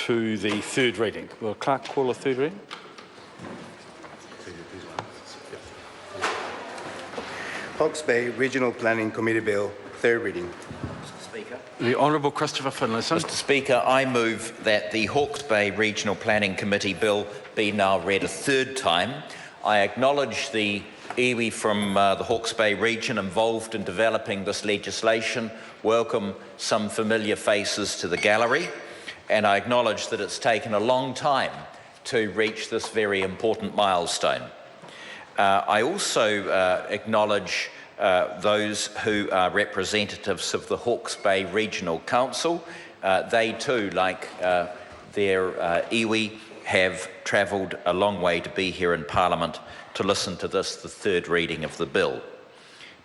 to the third reading. Will Clerk call a third reading? Hawke's Bay Regional Planning Committee Bill, third reading. Mr. Speaker. The Honourable Christopher Finlayson. Mr. Speaker, I move that the Hawke's Bay Regional Planning Committee Bill be now read a third time. I acknowledge the iwi from the Hawke's Bay region involved in developing this legislation, welcome some familiar faces to the gallery, and I acknowledge that it's taken a long time to reach this very important milestone. I also acknowledge those who are representatives of the Hawke's Bay Regional Council. They too, like their iwi, have travelled a long way to be here in Parliament to listen to this, the third reading of the bill.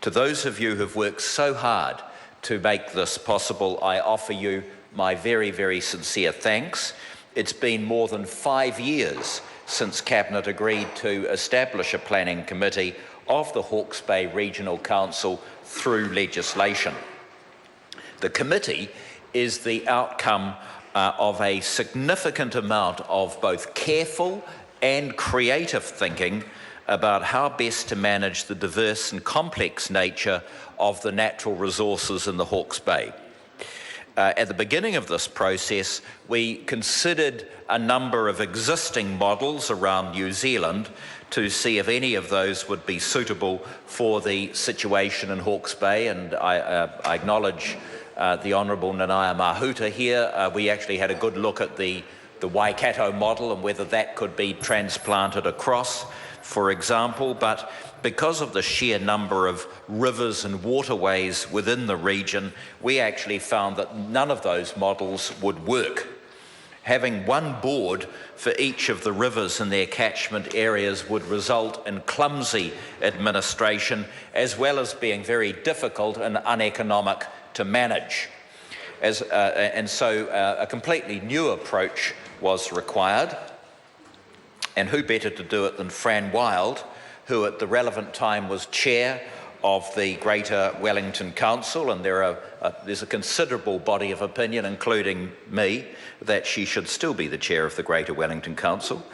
To those of you who've worked so hard to make this possible, I offer you my very, very sincere thanks. It's been more than 5 years since Cabinet agreed to establish a planning committee of the Hawke's Bay Regional Council through legislation. The committee is the outcome of a significant amount of both careful and creative thinking about how best to manage the diverse and complex nature of the natural resources in the Hawke's Bay. At the beginning of this process, we considered a number of existing models around New Zealand to see if any of those would be suitable for the situation in Hawke's Bay, and I acknowledge the Honourable Nanaia Mahuta here. We actually had a good look at the Waikato model and whether that could be transplanted across, for example, but because of the sheer number of rivers and waterways within the region, we actually found that none of those models would work. Having one board for each of the rivers in their catchment areas would result in clumsy administration, as well as being very difficult and uneconomic to manage. And so a completely new approach was required. And who better to do it than Fran Wild, who at the relevant time was chair of the Greater Wellington Council, and there's a considerable body of opinion, including me, that she should still be the chair of the Greater Wellington Council.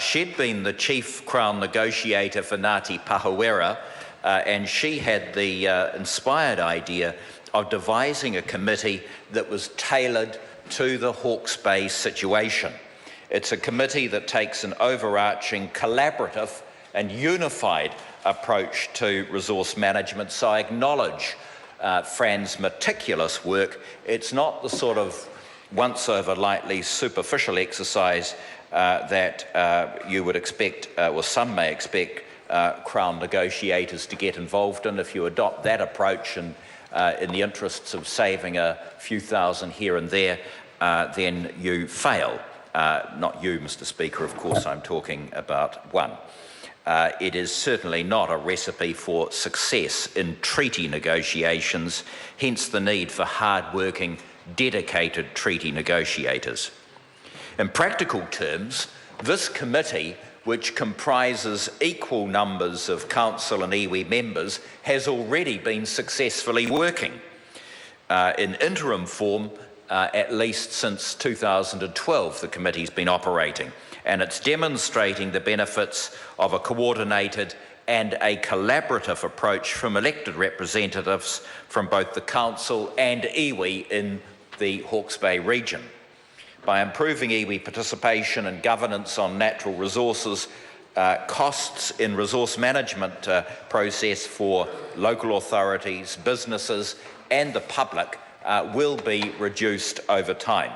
She'd been the chief Crown negotiator for Ngāti Pahawera, and she had the inspired idea of devising a committee that was tailored to the Hawke's Bay situation. It's a committee that takes an overarching, collaborative and unified approach to resource management, so I acknowledge Fran's meticulous work. It's not the sort of once-over lightly superficial exercise that you would expect, or some may expect, Crown negotiators to get involved in. If you adopt that approach and in the interests of saving a few thousand here and there, then you fail. Not you, Mr. Speaker, of course, I'm talking about one. It is certainly not a recipe for success in treaty negotiations, hence the need for hard-working, dedicated treaty negotiators. In practical terms, this committee, which comprises equal numbers of council and iwi members, has already been successfully working in interim form. At least since 2012, the committee's been operating, and it's demonstrating the benefits of a coordinated and a collaborative approach from elected representatives from both the council and iwi in the Hawke's Bay region. By improving iwi participation and governance on natural resources, costs in resource management process for local authorities, businesses and the public will be reduced over time.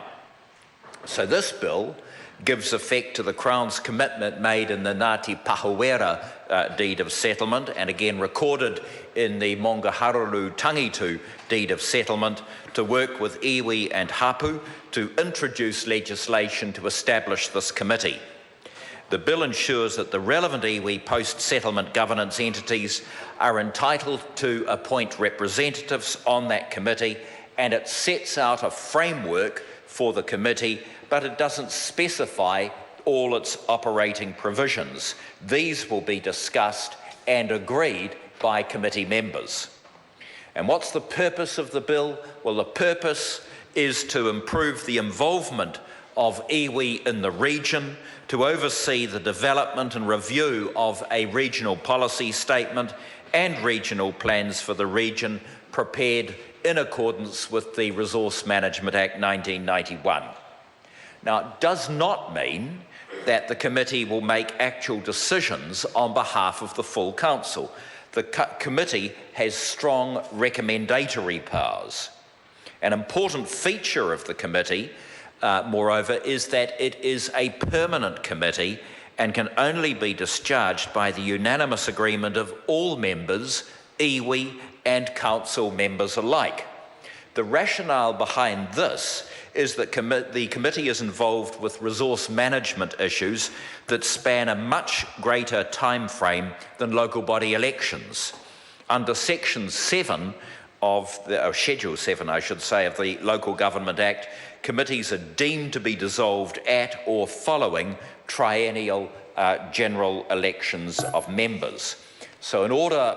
So this bill gives effect to the Crown's commitment made in the Ngāti Pahawera deed of settlement, and again recorded in the Mongaharuru Tangitu deed of settlement, to work with iwi and hapu to introduce legislation to establish this committee. The bill ensures that the relevant iwi post-settlement governance entities are entitled to appoint representatives on that committee, and it sets out a framework for the committee, but it doesn't specify all its operating provisions. These will be discussed and agreed by committee members. And what's the purpose of the bill? Well, the purpose is to improve the involvement of iwi in the region, to oversee the development and review of a regional policy statement and regional plans for the region prepared in accordance with the Resource Management Act 1991. Now, it does not mean that the committee will make actual decisions on behalf of the full council. The committee has strong recommendatory powers. An important feature of the committee, moreover, is that it is a permanent committee and can only be discharged by the unanimous agreement of all members, iwi and council members alike. The rationale behind this is that the committee is involved with resource management issues that span a much greater time frame than local body elections. Under Section 7 Schedule 7, I should say, of the Local Government Act, committees are deemed to be dissolved at or following triennial general elections of members. So in order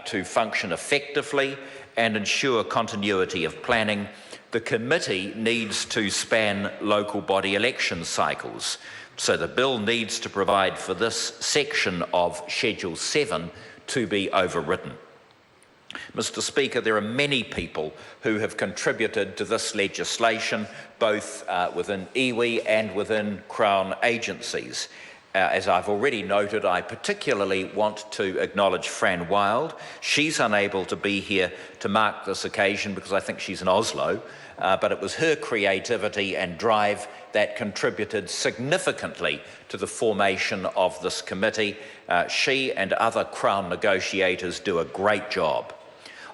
to function effectively and ensure continuity of planning, the committee needs to span local body election cycles. So the bill needs to provide for this section of Schedule 7 to be overridden. Mr. Speaker, there are many people who have contributed to this legislation, both within iwi and within Crown agencies. As I've already noted, I particularly want to acknowledge Fran Wild. She's unable to be here to mark this occasion because I think she's in Oslo, but it was her creativity and drive that contributed significantly to the formation of this committee. She and other Crown negotiators do a great job.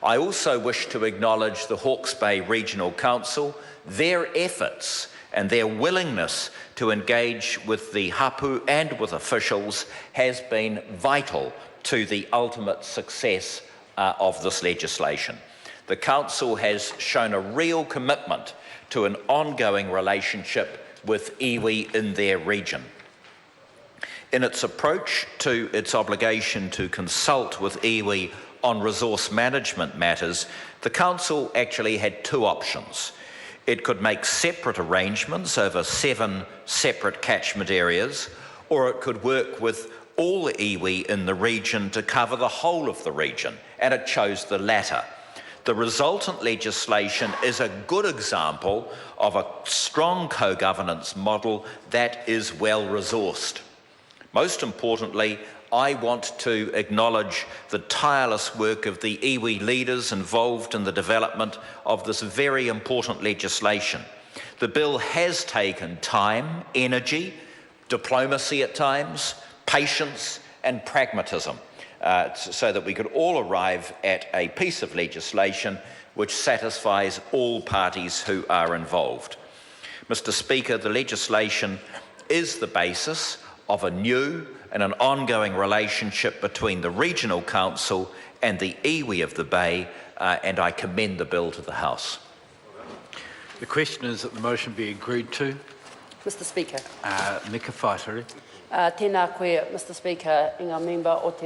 I also wish to acknowledge the Hawke's Bay Regional Council, their efforts and their willingness to engage with the hapu and with officials has been vital to the ultimate success of this legislation. The Council has shown a real commitment to an ongoing relationship with iwi in their region. In its approach to its obligation to consult with iwi on resource management matters, the Council actually had two options. It could make separate arrangements over 7 separate catchment areas, or it could work with all iwi in the region to cover the whole of the region, and it chose the latter. The resultant legislation is a good example of a strong co-governance model that is well-resourced. Most importantly, I want to acknowledge the tireless work of the iwi leaders involved in the development of this very important legislation. The bill has taken time, energy, diplomacy at times, patience and pragmatism so that we could all arrive at a piece of legislation which satisfies all parties who are involved. Mr. Speaker, the legislation is the basis of a new and an ongoing relationship between the Regional Council and the iwi of the Bay, and I commend the bill to the House. The question is that the motion be agreed to. Mr. Speaker. Nika Whaitiri. Tēnā koe, Mr. Speaker, i ngā member o te